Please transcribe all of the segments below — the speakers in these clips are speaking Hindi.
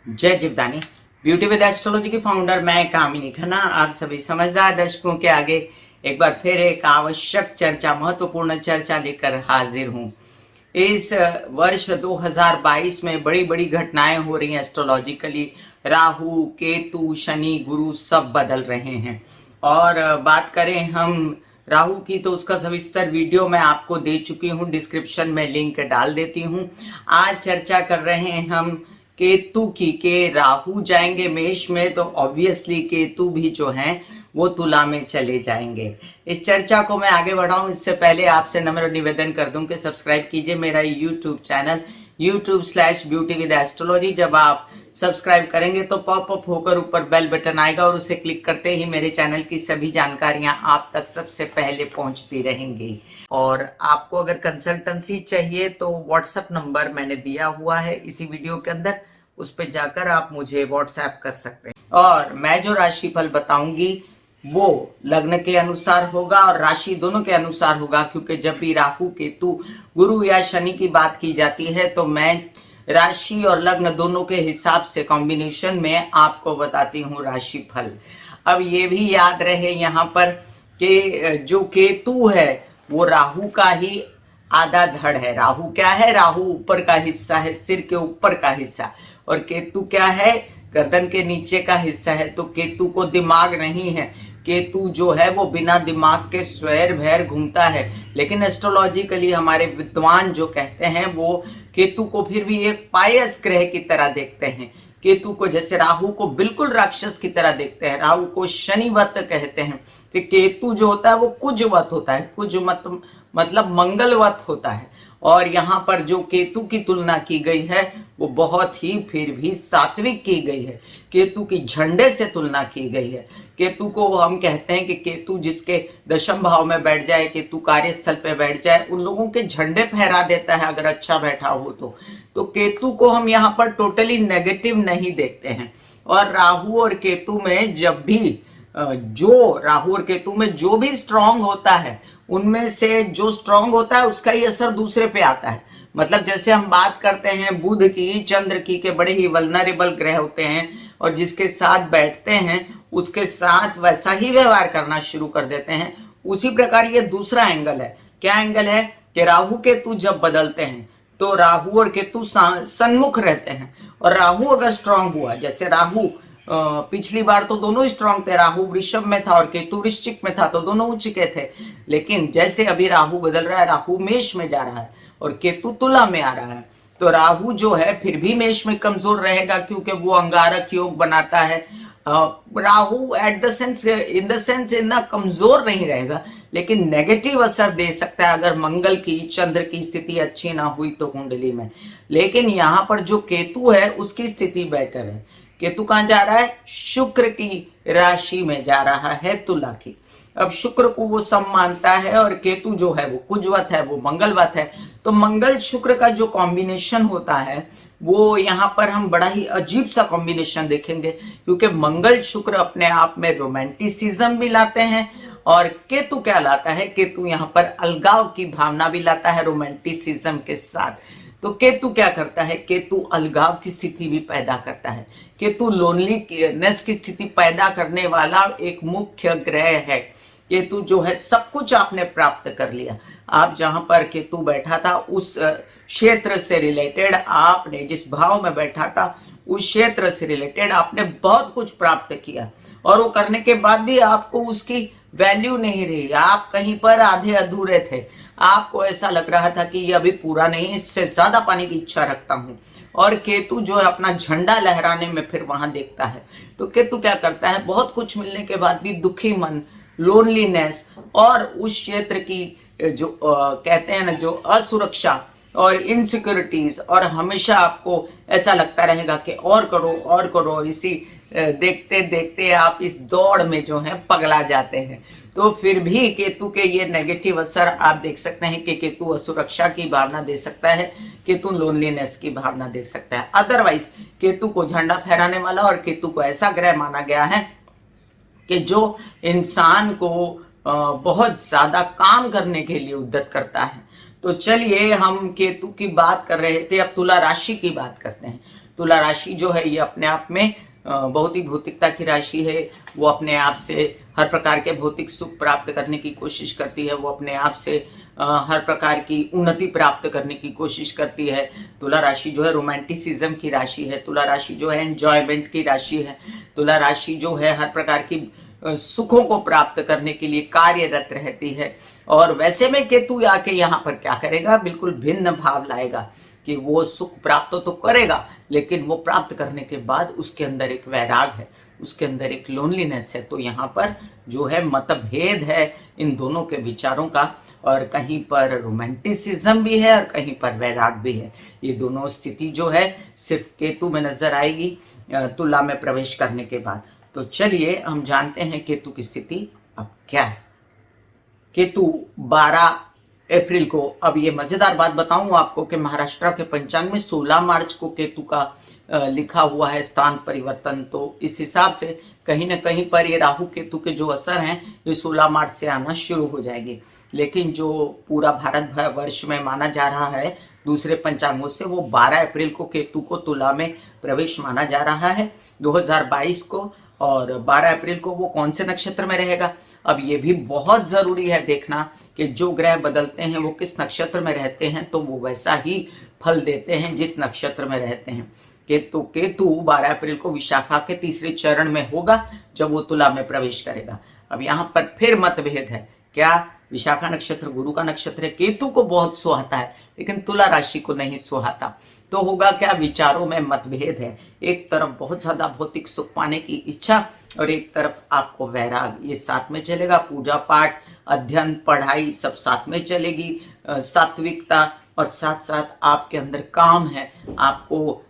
जय जीवदानी। ब्यूटी विद एस्ट्रोलॉजी की फाउंडर मैं कामिनी खन्ना आप सभी समझदार दर्शकों के आगे एक बार फिर एक आवश्यक चर्चा, महत्वपूर्ण चर्चा लेकर हाजिर हूं। इस वर्ष 2022 में बड़ी बड़ी घटनाएं हो रही हैं एस्ट्रोलॉजिकली। राहु, केतु, शनि, गुरु सब बदल रहे हैं। और बात करें हम राहु की तो उसका सविस्तर वीडियो मैं आपको दे चुकी हूं, डिस्क्रिप्शन में लिंक डाल देती हूं। आज चर्चा कर रहे हैं हम केतु की के राहु जाएंगे मेष में तो ऑब्वियसली केतु भी जो हैं वो तुला में चले जाएंगे। इस चर्चा को मैं आगे बढ़ाऊं इससे पहले आपसे नम्र निवेदन कर दूं कि सब्सक्राइब कीजिए मेरा YouTube channel YouTube/beauty with astrology। जब आप सब्सक्राइब करेंगे तो पॉपअप होकर ऊपर बेल बटन आएगा और उसे क्लिक करते ही मेरे चैनल की सभी जानकारियां आप तक सबसे पहले पहुंचती रहेंगी। और आपको अगर कंसल्टेंसी चाहिए तो व्हाट्सएप नंबर मैंने दिया हुआ है इसी वीडियो के अंदर, उस पर जाकर आप मुझे व्हाट्सएप कर सकते हैं। और मैं जो राशिफल बताऊंगी वो लग्न के अनुसार होगा और राशि दोनों के अनुसार होगा, क्योंकि जब भी राहु, केतु, गुरु या शनि की बात की जाती है तो मैं राशि और लग्न दोनों के हिसाब से कॉम्बिनेशन में आपको बताती हूँ राशिफल। अब ये भी याद रहे यहाँ पर कि जो केतु है वो राहु का ही आधा धड़ है। राहु क्या है? राहु ऊपर का हिस्सा है, सिर के ऊपर का हिस्सा, और केतु क्या है? गर्दन के नीचे का हिस्सा है। तो केतु को दिमाग नहीं है, केतु जो है वो बिना दिमाग के स्वैर भैर घूमता है। लेकिन एस्ट्रोलॉजिकली हमारे विद्वान जो कहते हैं वो केतु को फिर भी एक पायस ग्रह की तरह देखते हैं। केतु को, जैसे राहु को बिल्कुल राक्षस की तरह देखते हैं, राहु को शनिवत कहते हैं, तो केतु जो होता है वो कुजवत होता है। कुज मतलब मंगलवत होता है। और यहाँ पर जो केतु की तुलना की गई है वो बहुत ही फिर भी सात्विक की गई है। केतु की झंडे से तुलना की गई है। केतु को हम कहते हैं कि केतु जिसके दशम भाव में बैठ जाए, केतु कार्यस्थल पे बैठ जाए, उन लोगों के झंडे फहरा देता है अगर अच्छा बैठा हो तो केतु को हम यहाँ पर टोटली नेगेटिव नहीं देखते हैं। और राहु और केतु में जब भी राहु और केतु में जो भी स्ट्रांग होता है उनमें से जो स्ट्रांग होता है उसका ही असर दूसरे पे आता है। मतलब जैसे हम बात करते हैं बुध की, चंद्र की, के बड़े ही वल्नरेबल ग्रह होते हैं और जिसके साथ बैठते हैं उसके साथ वैसा ही व्यवहार करना शुरू कर देते हैं। उसी प्रकार ये दूसरा एंगल है। क्या एंगल है? कि राहु केतु जब बदलते हैं तो राहु और केतु सन्मुख रहते हैं। और राहु अगर स्ट्रांग हुआ, जैसे राहु पिछली बार तो दोनों स्ट्रांग थे, राहु वृषभ में था और केतु वृश्चिक में था, तो दोनों उच्च के थे। लेकिन जैसे अभी राहु बदल रहा है, राहु मेष में जा रहा है और केतु तुला में आ रहा है, तो राहु जो है फिर भी मेष में कमजोर रहेगा क्योंकि वो अंगारक योग बनाता है। राहु इन द सेंस इतना कमजोर नहीं रहेगा, लेकिन नेगेटिव असर दे सकता है अगर मंगल की, चंद्र की स्थिति अच्छी ना हुई तो कुंडली में। लेकिन यहाँ पर जो केतु है उसकी स्थिति बेटर है। केतु कहां जा रहा है? शुक्र की राशि में जा रहा है, तुला की। अब शुक्र को वो सम मानता है और केतु जो है वो कुजवत है, वो मंगलवत है। तो मंगल शुक्र का जो कॉम्बिनेशन होता है वो यहाँ पर हम बड़ा ही अजीब सा कॉम्बिनेशन देखेंगे, क्योंकि मंगल शुक्र अपने आप में रोमांटिसिज्म भी लाते हैं और केतु क्या लाता है? केतु यहाँ पर अलगाव की भावना भी लाता है रोमांटिसिज्म के साथ। तो केतु क्या करता है? केतु अलगाव की स्थिति भी पैदा करता है। केतु लोनलीनेस की स्थिति पैदा करने वाला एक मुख्य ग्रह है। केतु जो है सब कुछ आपने प्राप्त कर लिया। आप जहां पर केतु बैठा था उस क्षेत्र से रिलेटेड, आपने जिस भाव में बैठा था उस क्षेत्र से रिलेटेड आपने बहुत कुछ प्राप्त किया, और वो करने के बाद भी आपको उसकी वैल्यू नहीं रही। आप कहीं पर आधे अधूरे थे, आपको ऐसा लग रहा था कि ये अभी पूरा नहीं, इससे ज्यादा पाने की इच्छा रखता हूं। और केतु जो है अपना झंडा लहराने में फिर वहां देखता है। तो केतु क्या करता है? बहुत कुछ मिलने के बाद भी दुखी मन, लोनलीनेस और उस क्षेत्र की जो कहते हैं ना, जो असुरक्षा और इनसिक्योरिटीज, और हमेशा आपको ऐसा लगता रहेगा कि और करो और करो। इसी देखते देखते आप इस दौड़ में जो है पगला जाते हैं। तो फिर भी केतु के ये नेगेटिव असर आप देख सकते हैं कि केतु असुरक्षा की भावना दे सकता है, केतु लोनलीनेस की भावना दे सकता है। अदरवाइज केतु को झंडा फहराने वाला और केतु को ऐसा ग्रह माना गया है कि जो इंसान को बहुत ज्यादा काम करने के लिए उद्यत करता है। तो चलिए, हम केतु की बात कर रहे थे, अब तुला राशि की बात करते हैं। तुला राशि जो है ये अपने आप में बहुत ही भौतिकता की राशि है। वो अपने आप से हर प्रकार के भौतिक सुख प्राप्त करने की कोशिश करती है। वो अपने आप से हर प्रकार की उन्नति प्राप्त करने की कोशिश करती है। तुला राशि जो है रोमांटिसिज्म की राशि है। तुला राशि जो है एंजॉयमेंट की राशि है। तुला राशि जो है हर प्रकार की सुखों को प्राप्त करने के लिए कार्यरत रहती है। और वैसे में केतु आके यहाँ पर क्या करेगा, बिल्कुल भिन्न भाव लाएगा कि वो सुख प्राप्त तो करेगा, लेकिन वो प्राप्त करने के बाद उसके अंदर एक वैराग है, उसके अंदर एक लोनलीनेस है। तो यहाँ पर जो है मतभेद है इन दोनों के विचारों का, और कहीं पर रोमांटिसिज्म भी है और कहीं पर वैराग भी है। ये दोनों स्थिति जो है सिर्फ केतु में नजर आएगी तुला में प्रवेश करने के बाद। तो चलिए हम जानते हैं केतु की स्थिति अब क्या है। केतु 12 अप्रैल को, अब ये मजेदार बात बताऊं आपको कि महाराष्ट्र के पंचांग में 16 मार्च को केतु का लिखा हुआ है स्थान परिवर्तन। तो इस हिसाब से कहीं ना कहीं पर ये राहु केतु के जो असर हैं ये 16 मार्च से आना शुरू हो जाएंगे। लेकिन जो पूरा भारत वर्ष में माना जा रहा है दूसरे पंचांगों से, वो 12 अप्रैल को केतु को तुला में प्रवेश माना जा रहा है 2022 को। और 12 अप्रैल को वो कौन से नक्षत्र में रहेगा, अब ये भी बहुत जरूरी है देखना कि जो ग्रह बदलते हैं वो किस नक्षत्र में रहते हैं, तो वो वैसा ही फल देते हैं जिस नक्षत्र में रहते हैं। केतु 12 अप्रैल को विशाखा के तीसरे चरण में होगा जब वो तुला में प्रवेश करेगा। अब यहाँ पर फिर मतभेद है, क्या विशाखा नक्षत्र गुरु का नक्षत्र है, केतु को बहुत सुहाता है लेकिन तुला राशि को नहीं सुहाता। तो होगा क्या, विचारों में मतभेद है। एक तरफ बहुत ज्यादा भौतिक सुख पाने की इच्छा और एक तरफ आपको वैराग, ये साथ में चलेगा। पूजा पाठ, अध्ययन, पढ़ाई सब साथ में चलेगी, सात्विकता, और साथ साथ आपके अंदर काम है, आपको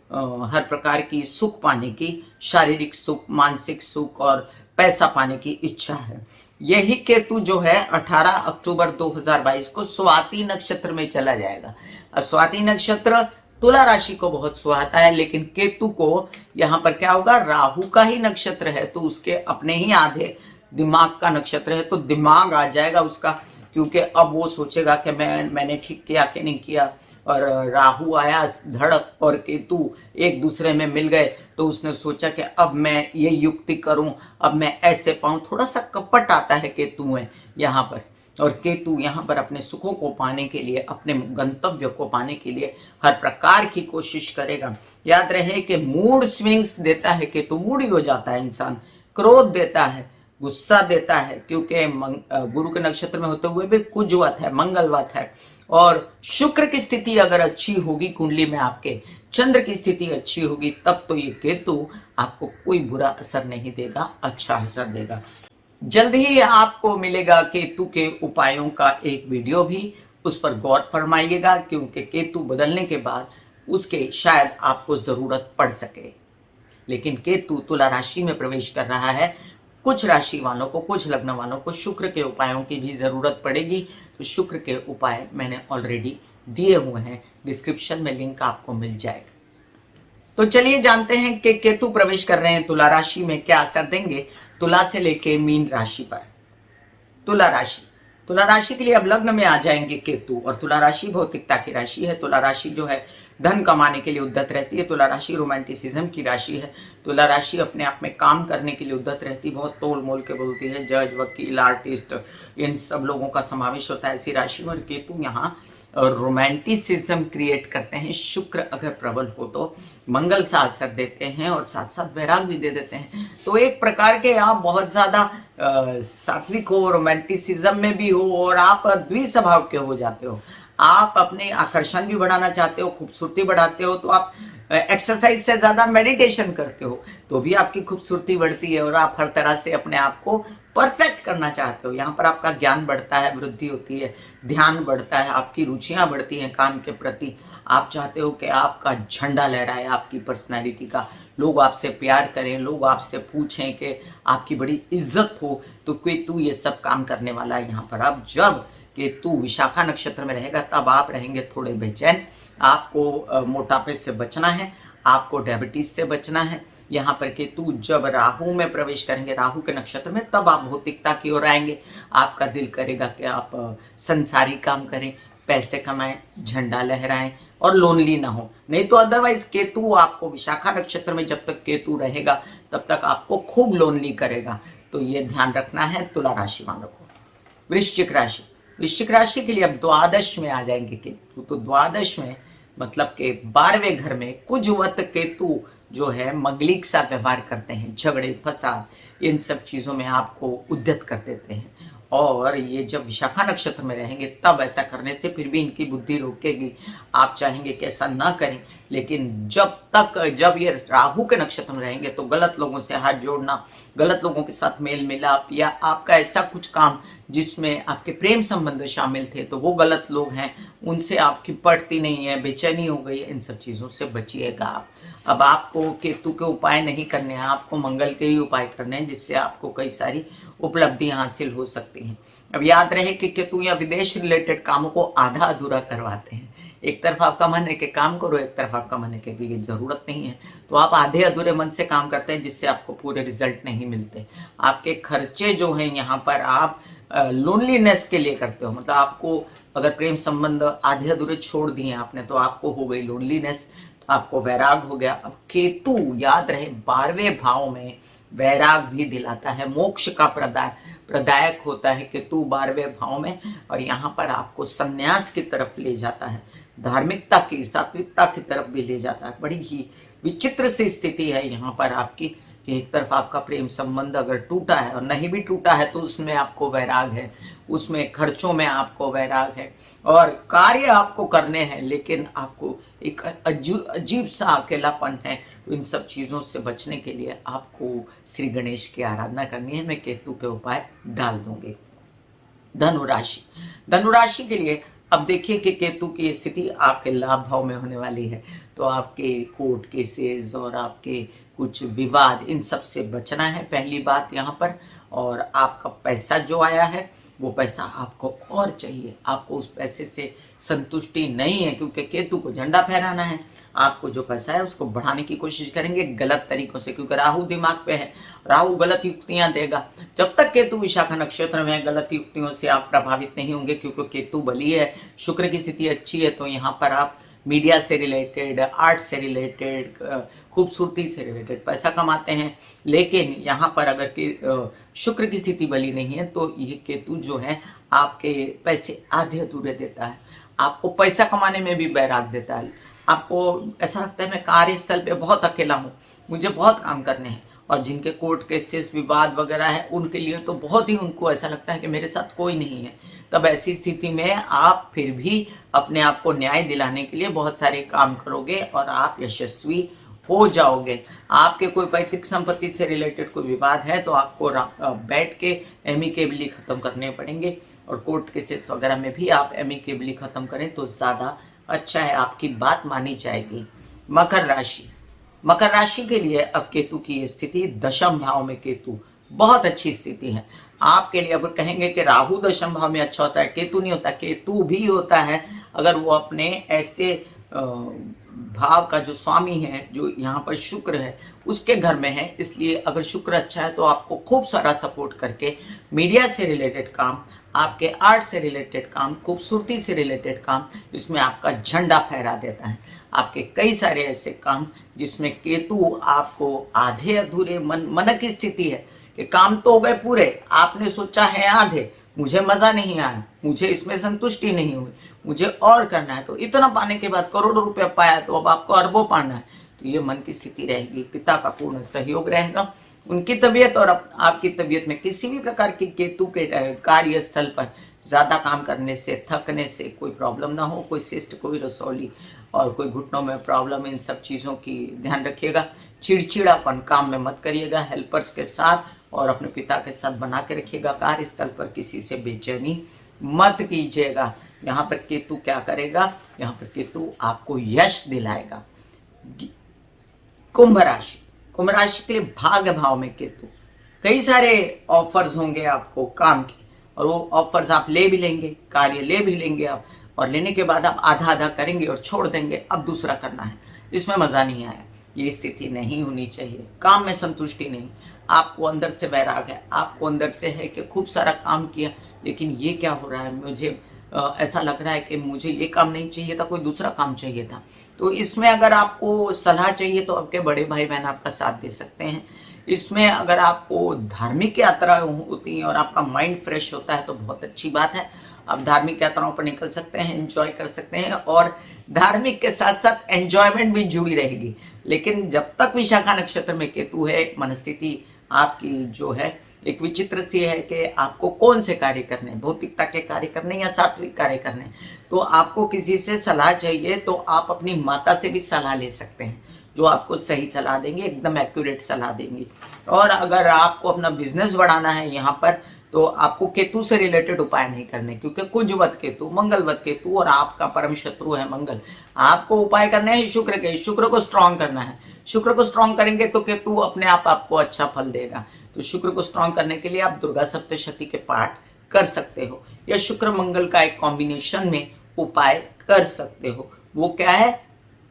हर प्रकार की सुख पाने की, शारीरिक सुख, मानसिक सुख और पैसा पाने की इच्छा है। यही केतु जो है 18 अक्टूबर 2022 को स्वाति नक्षत्र में चला जाएगा। अब स्वाति नक्षत्र तुला राशि को बहुत सुहाता है, लेकिन केतु को यहाँ पर क्या होगा, राहु का ही नक्षत्र है तो उसके अपने ही आधे दिमाग का नक्षत्र है, तो दिमाग आ जाएगा उसका, क्योंकि अब वो सोचेगा कि मैंने ठीक किया कि नहीं किया। और राहु आया धड़क और केतु एक दूसरे में मिल गए, तो उसने सोचा कि अब मैं ये युक्ति करूं, अब मैं ऐसे पाऊं। थोड़ा सा कपट आता है केतु में यहाँ पर, और केतु यहाँ पर अपने सुखों को पाने के लिए, अपने गंतव्य को पाने के लिए हर प्रकार की कोशिश करेगा। याद रहे कि मूड स्विंग्स देता है केतु, मूडी हो जाता है इंसान, क्रोध देता है, गुस्सा देता है, क्योंकि गुरु के नक्षत्र में होते हुए भी कुजवत है, मंगलवत है। और शुक्र की स्थिति अगर अच्छी होगी कुंडली में आपके, चंद्र की स्थिति अच्छी होगी, तब तो ये केतु आपको कोई बुरा असर नहीं देगा, अच्छा असर देगा। जल्द ही आपको मिलेगा केतु के उपायों का एक वीडियो भी, उस पर गौर फरमाइएगा, क्योंकि केतु बदलने के बाद उसके शायद आपको जरूरत पड़ सके। लेकिन केतु तुला राशि में प्रवेश कर रहा है, कुछ राशि वालों को, कुछ लग्न वालों को शुक्र के उपायों की भी जरूरत पड़ेगी। तो शुक्र के उपाय मैंने ऑलरेडी दिए हुए हैं, डिस्क्रिप्शन में लिंक आपको मिल जाएगा। तो चलिए जानते हैं कि केतु प्रवेश कर रहे हैं तुला राशि में, क्या असर देंगे तुला से लेके मीन राशि पर। तुला राशि के लिए अब लग्न में आ जाएंगे केतु, और तुला राशि भौतिकता की राशि है। तुला राशि जो है धन कमाने के लिए उद्यत रहती है। तुला राशि रोमांटिसिज्म की राशि है। तुला राशि अपने आप में काम करने के लिए उद्यत रहती है, बहुत तोल मोल के बोलती है। जज, वकील, आर्टिस्ट, इन सब लोगों का समावेश होता है ऐसी राशि में। और केतु यहाँ रोमांटिसिज्म क्रिएट करते हैं। शुक्र अगर प्रबल हो तो मंगल सा असर देते हैं और साथ साथ वैराग भी दे देते हैं। तो एक प्रकार के आप बहुत ज्यादा सात्विक हो, रोमांटिसिज्म में भी हो, और आप द्विस्वभाव के हो जाते हो। आप अपने आकर्षण भी बढ़ाना चाहते हो, खूबसूरती बढ़ाते हो, तो आप एक्सरसाइज से ज्यादा मेडिटेशन करते हो तो भी आपकी खूबसूरती बढ़ती है, और आप हर तरह से अपने आप को परफेक्ट करना चाहते हो। यहाँ पर आपका ज्ञान बढ़ता है, वृद्धि होती है, ध्यान बढ़ता है, आपकी रुचियां बढ़ती हैं काम के प्रति। आप चाहते हो कि आपका झंडा लहराए, आपकी पर्सनैलिटी का, लोग आपसे प्यार करें, लोग आपसे पूछें कि आपकी बड़ी इज्जत हो। तो केतु ये सब काम करने वाला है यहाँ पर। अब जब केतु विशाखा नक्षत्र में रहेगा तब आप रहेंगे थोड़े बेचैन। आपको मोटापे से बचना है, आपको डायबिटीज से बचना है। यहाँ पर केतु जब राहु में प्रवेश करेंगे, राहु के नक्षत्र में, तब आप भौतिकता की ओर आएंगे। आपका दिल करेगा कि आप संसारी काम करें, पैसे कमाएं, झंडा लहराएं और लोनली ना हो। नहीं तो अदरवाइज केतु आपको विशाखा नक्षत्र में जब तक केतु रहेगा तब तक आपको खूब लोनली करेगा। तो ये ध्यान रखना है तुला राशि वालों को। वृश्चिक राशि, वृश्चिक राशि के लिए अब द्वादश में आ जाएंगे केतु। तो द्वादश में मतलब के 12वें घर में कुजवत केतु जो है मंगलिक सा व्यवहार करते हैं, झगड़े फसाद इन सब चीजों में आपको उद्यत कर देते हैं। और ये जब विशाखा नक्षत्र में रहेंगे तब ऐसा करने से फिर भी इनकी बुद्धि रोकेगी, आप चाहेंगे कि ऐसा ना करें। लेकिन जब ये राहु के नक्षत्र में रहेंगे तो गलत लोगों से हाथ जोड़ना, गलत लोगों के साथ मेल मिलाप, या आपका ऐसा कुछ काम जिसमें आपके प्रेम संबंध शामिल थे तो वो गलत लोग हैं, उनसे आपकी पटती नहीं है, बेचैनी हो गई है, इन सब चीज़ों से बचिएगा आप। अब आपको केतु के उपाय नहीं करने हैं, आपको मंगल के ही उपाय करने हैं, जिससे आपको कई सारी उपलब्धियां हासिल हो सकती हैं। अब याद रहे कि केतु या विदेश रिलेटेड कामों को आधा अधूरा करवाते हैं। एक तरफ आपका मन है कि काम करो, एक तरफ आपका मन है कि ये जरूरत नहीं है, तो आप आधे अधूरे मन से काम करते हैं जिससे आपको पूरे रिजल्ट नहीं मिलते। आपके खर्चे जो हैं यहाँ पर आप लोनलीनेस के लिए करते हो, मतलब आपको अगर प्रेम संबंध आधे अधूरे छोड़ दिए आपने तो आपको हो गई लोनलीनेस, तो आपको वैराग हो गया। अब केतु याद रहे 12वें भाव में वैराग भी दिलाता है, मोक्ष का प्रदायक होता है केतु 12वें भाव में, और यहाँ पर आपको संन्यास की तरफ ले जाता है, धार्मिकता की सात्विकता की तरफ भी ले जाता है। बड़ी ही विचित्र सी स्थिति है यहाँ पर आपकी कि एक तरफ आपका प्रेम संबंध अगर टूटा है और नहीं भी टूटा है तो उसमें आपको वैराग है, उसमें खर्चों में आपको वैराग है, और कार्य आपको करने हैं लेकिन आपको एक अजीब सा अकेलापन है। इन सब चीज़ों से बचने के लिए आपको श्री गणेश की आराधना करनी है। मैं केतु के उपाय डाल दूंगी। धनुराशि, धनुराशि के लिए अब देखिए कि केतु की स्थिति आपके लाभ भाव में होने वाली है, तो आपके कोर्ट केसेस और आपके कुछ विवाद इन सब से बचना है पहली बात यहाँ पर। और आपका पैसा जो आया है वो पैसा आपको और चाहिए, आपको उस पैसे से संतुष्टि नहीं है क्योंकि केतु को झंडा फहराना है। आपको जो पैसा है उसको बढ़ाने की कोशिश करेंगे गलत तरीकों से, क्योंकि राहु दिमाग पे है, राहु गलत युक्तियां देगा। जब तक केतु विशाखा नक्षत्र में गलत युक्तियों से आप प्रभावित नहीं होंगे, क्योंकि केतु बली है, शुक्र की स्थिति अच्छी है, तो यहाँ पर आप मीडिया से रिलेटेड, आर्ट से रिलेटेड, खूबसूरती से रिलेटेड पैसा कमाते हैं। लेकिन यहाँ पर अगर शुक्र की स्थिति बली नहीं है तो ये केतु जो है आपके पैसे आधे अधूरे देता है, आपको पैसा कमाने में भी बैराग देता है। आपको ऐसा लगता है मैं कार्यस्थल पे बहुत अकेला हूँ, मुझे बहुत काम करने हैं, और जिनके कोर्ट केसेस विवाद वगैरह है उनके लिए तो बहुत ही उनको ऐसा लगता है कि मेरे साथ कोई नहीं है। तब ऐसी स्थिति में आप फिर भी अपने आप को न्याय दिलाने के लिए बहुत सारे काम करोगे और आप यशस्वी हो जाओगे। आपके कोई पैतृक संपत्ति से रिलेटेड कोई विवाद है तो आपको बैठ के एमिकेबली खत्म करने पड़ेंगे, और कोर्ट केसेस वगैरह में भी आप एमिकेबली खत्म करें तो ज्यादा अच्छा है, आपकी बात मानी जाएगी। मकर राशि, मकर राशि के लिए अब केतु की स्थिति दशम भाव में, केतु बहुत अच्छी स्थिति है आपके लिए। अब कहेंगे कि राहु दशम भाव में अच्छा होता है, केतु नहीं होता, केतु भी होता है अगर वो अपने ऐसे भाव का जो स्वामी है, जो यहाँ पर शुक्र है, उसके घर में है। इसलिए अगर शुक्र अच्छा है तो आपको खूब सारा सपोर्ट करके मीडिया से रिलेटेड काम, आपके आर्ट से रिलेटेड काम, खूबसूरती से रिलेटेड काम, इसमें आपका झंडा फहरा देता है। आपके कई सारे ऐसे काम जिसमें केतु आपको आधे अधूरे मन की स्थिति है कि काम तो हो गए पूरे, आपने सोचा है आधे, मुझे मजा नहीं आया, मुझे इसमें संतुष्टि नहीं हुई, मुझे और करना है, तो इतना पाने के बाद करोड़ों रुपया पाया तो अब आपको अरबों पाना है, तो ये मन की स्थिति रहेगी। पिता का पूर्ण सहयोग रहेगा, उनकी तबीयत और आपकी तबीयत में किसी भी प्रकार की केतु के कार्यस्थल पर ज्यादा काम करने से, थकने से कोई प्रॉब्लम ना हो, कोई सिस्ट, कोई रसौली और कोई घुटनों में प्रॉब्लम, इन सब चीजों की ध्यान रखिएगा। चिड़चिड़ापन काम में मत करिएगा, हेल्पर्स के साथ और अपने पिता के साथ बना के रखिएगा। कार्यस्थल पर किसी से बेचैनी मत कीजिएगा। यहाँ पर केतु क्या करेगा, यहाँ पर केतु आपको यश दिलाएगा। कुंभ राशि, कुंभ राशि के लिए भाग्य भाव में केतु, कई सारे ऑफर्स होंगे आपको काम के, और वो ऑफर्स आप ले भी लेंगे, कार्य ले भी लेंगे आप, और लेने के बाद आप आधा आधा करेंगे और छोड़ देंगे, अब दूसरा करना है, इसमें मजा नहीं आया। ये स्थिति नहीं होनी चाहिए। काम में संतुष्टि नहीं, आपको अंदर से वैराग है, आपको अंदर से है कि खूब सारा काम किया लेकिन ये क्या हो रहा है, मुझे ऐसा लग रहा है कि मुझे ये काम नहीं चाहिए था, कोई दूसरा काम चाहिए था। तो इसमें अगर आपको सलाह चाहिए तो आपके बड़े भाई बहन आपका साथ दे सकते हैं। इसमें अगर आपको धार्मिक यात्रा होती है और आपका माइंड फ्रेश होता है तो बहुत अच्छी बात है। आप धार्मिक यात्राओं पर निकल सकते हैं, एंजॉय कर सकते हैं और धार्मिक के साथ साथ एंजॉयमेंट भी जुड़ी रहेगी। लेकिन जब तक विशाखा नक्षत्र में केतु है, मनस्थिति आपकी जो है एक विचित्र सी है कि आपको कौन से कार्य करने, भौतिकता के कार्य करने या सात्विक कार्य करने। तो आपको किसी से सलाह चाहिए तो आप अपनी माता से भी सलाह ले सकते हैं, जो आपको सही सलाह देंगे, एकदम एक्यूरेट सलाह देंगे। और अगर आपको अपना बिजनेस बढ़ाना है यहाँ पर, तो आपको केतु से रिलेटेड उपाय नहीं करने, क्योंकि कुजवत केतु, मंगलवत केतु और आपका परम शत्रु है मंगल। आपको उपाय करने हैं शुक्र के, शुक्र को स्ट्रांग करना है। शुक्र को स्ट्रांग करेंगे तो केतु अपने आप आपको अच्छा फल देगा। तो शुक्र को स्ट्रांग करने के लिए आप दुर्गा सप्तशती के पाठ कर सकते हो या शुक्र मंगल का एक कॉम्बिनेशन में उपाय कर सकते हो। वो क्या है?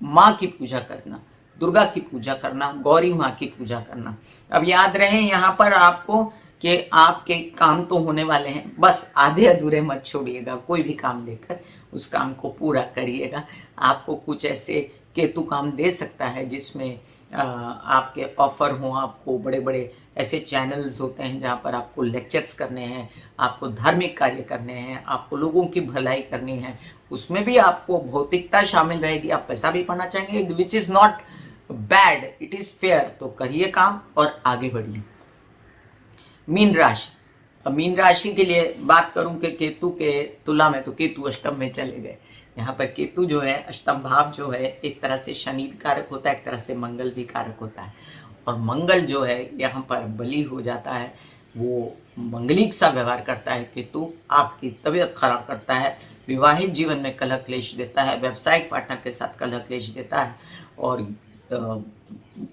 माँ की पूजा करना, दुर्गा की पूजा करना, गौरी माँ की पूजा करना। अब याद रहे यहाँ पर आपको कि आपके काम तो होने वाले हैं, बस आधे अधूरे मत छोड़िएगा। कोई भी काम लेकर उस काम को पूरा करिएगा। आपको कुछ ऐसे केतु काम दे सकता है जिसमें आपके ऑफर हों, आपको बड़े बड़े ऐसे चैनल्स होते हैं जहाँ पर आपको लेक्चर्स करने हैं, आपको धार्मिक कार्य करने हैं, आपको लोगों की भलाई करनी है। उसमें भी आपको भौतिकता शामिल रहेगी, आप पैसा भी पाना चाहेंगे, which is not bad, it is fair. तो करिए काम और आगे बढ़िए। मीन राशि, अब मीन राशि के लिए बात करूं कि केतु के तुला में, तो केतु अष्टम में चले गए। यहाँ पर केतु जो है अष्टम भाव जो है एक तरह से शनि भी कारक होता है, एक तरह से मंगल भी कारक होता है। और मंगल जो है यहाँ पर बली हो जाता है, वो मंगलिक सा व्यवहार करता है। केतु आपकी तबीयत खराब करता है, विवाहित जीवन में कलह क्लेश देता है, व्यावसायिक पार्टनर के साथ कलह क्लेश देता है। और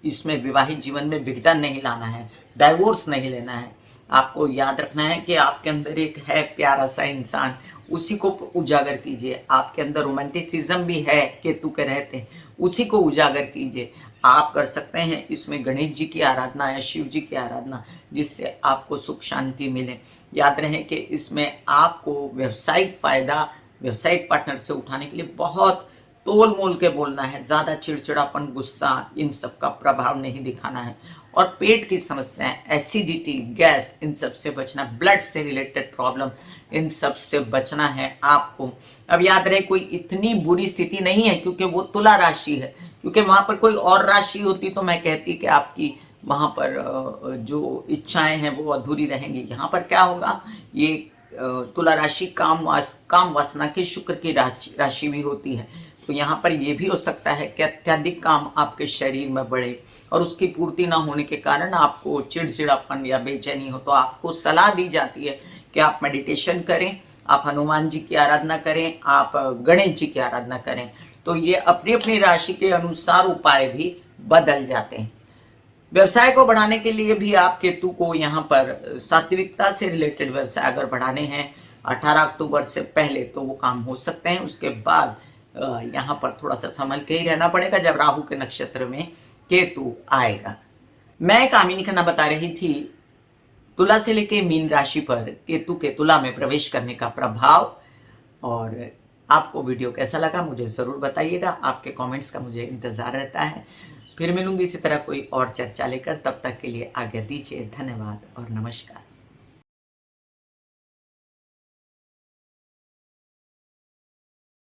इसमें विवाहित जीवन में विघटन नहीं लाना है, डाइवोर्स नहीं लेना है। आपको याद रखना है कि आपके अंदर एक है प्यारा सा इंसान, उसी को उजागर कीजिए। आपके अंदर रोमांटिसिज्म भी है, केतु के रहते, उसी को उजागर कीजिए। आप कर सकते हैं इसमें गणेश जी की आराधना या शिव जी की आराधना, जिससे आपको सुख शांति मिले। याद रहे कि इसमें आपको व्यावसायिक फायदा व्यावसायिक पार्टनर से उठाने के लिए बहुत तोल मोल के बोलना है। ज़्यादा चिड़चिड़ापन, गुस्सा, इन सब का प्रभाव नहीं दिखाना है। और पेट की समस्याएं, एसिडिटी, गैस, इन सब से बचना, ब्लड से रिलेटेड प्रॉब्लम, इन सब से बचना है आपको। अब याद रहे कोई इतनी बुरी स्थिति नहीं है, क्योंकि वो तुला राशि है। क्योंकि वहां पर कोई और राशि होती तो मैं कहती कि आपकी वहां पर जो इच्छाएं हैं वो अधूरी रहेंगी। यहाँ पर क्या होगा, ये तुला राशि काम वासना की शुक्र की राशि भी होती है। तो यहाँ पर यह भी हो सकता है कि अत्यधिक काम आपके शरीर में बढ़े और उसकी पूर्ति ना होने के कारण आपको चिड़चिड़ापन या बेचैनी हो। तो आपको सलाह दी जाती है कि आप मेडिटेशन करें, आप हनुमान जी की आराधना करें, आप गणेश जी की आराधना करें। तो ये अपनी अपनी राशि के अनुसार उपाय भी बदल जाते हैं। व्यवसाय को बढ़ाने के लिए भी आप केतु को यहाँ पर सात्विकता से रिलेटेड व्यवसाय अगर बढ़ाने हैं 18 अक्टूबर से पहले तो वो काम हो सकते हैं। उसके बाद यहाँ पर थोड़ा सा संभल के ही रहना पड़ेगा जब राहु के नक्षत्र में केतु आएगा। मैं कामिनी खन्ना बता रही थी तुला से लेके मीन राशि पर केतु के तुला में प्रवेश करने का प्रभाव। और आपको वीडियो कैसा लगा मुझे ज़रूर बताइएगा, आपके कमेंट्स का मुझे इंतज़ार रहता है। फिर मिलूंगी इसी तरह कोई और चर्चा लेकर, तब तक के लिए आज्ञा दीजिए। धन्यवाद और नमस्कार।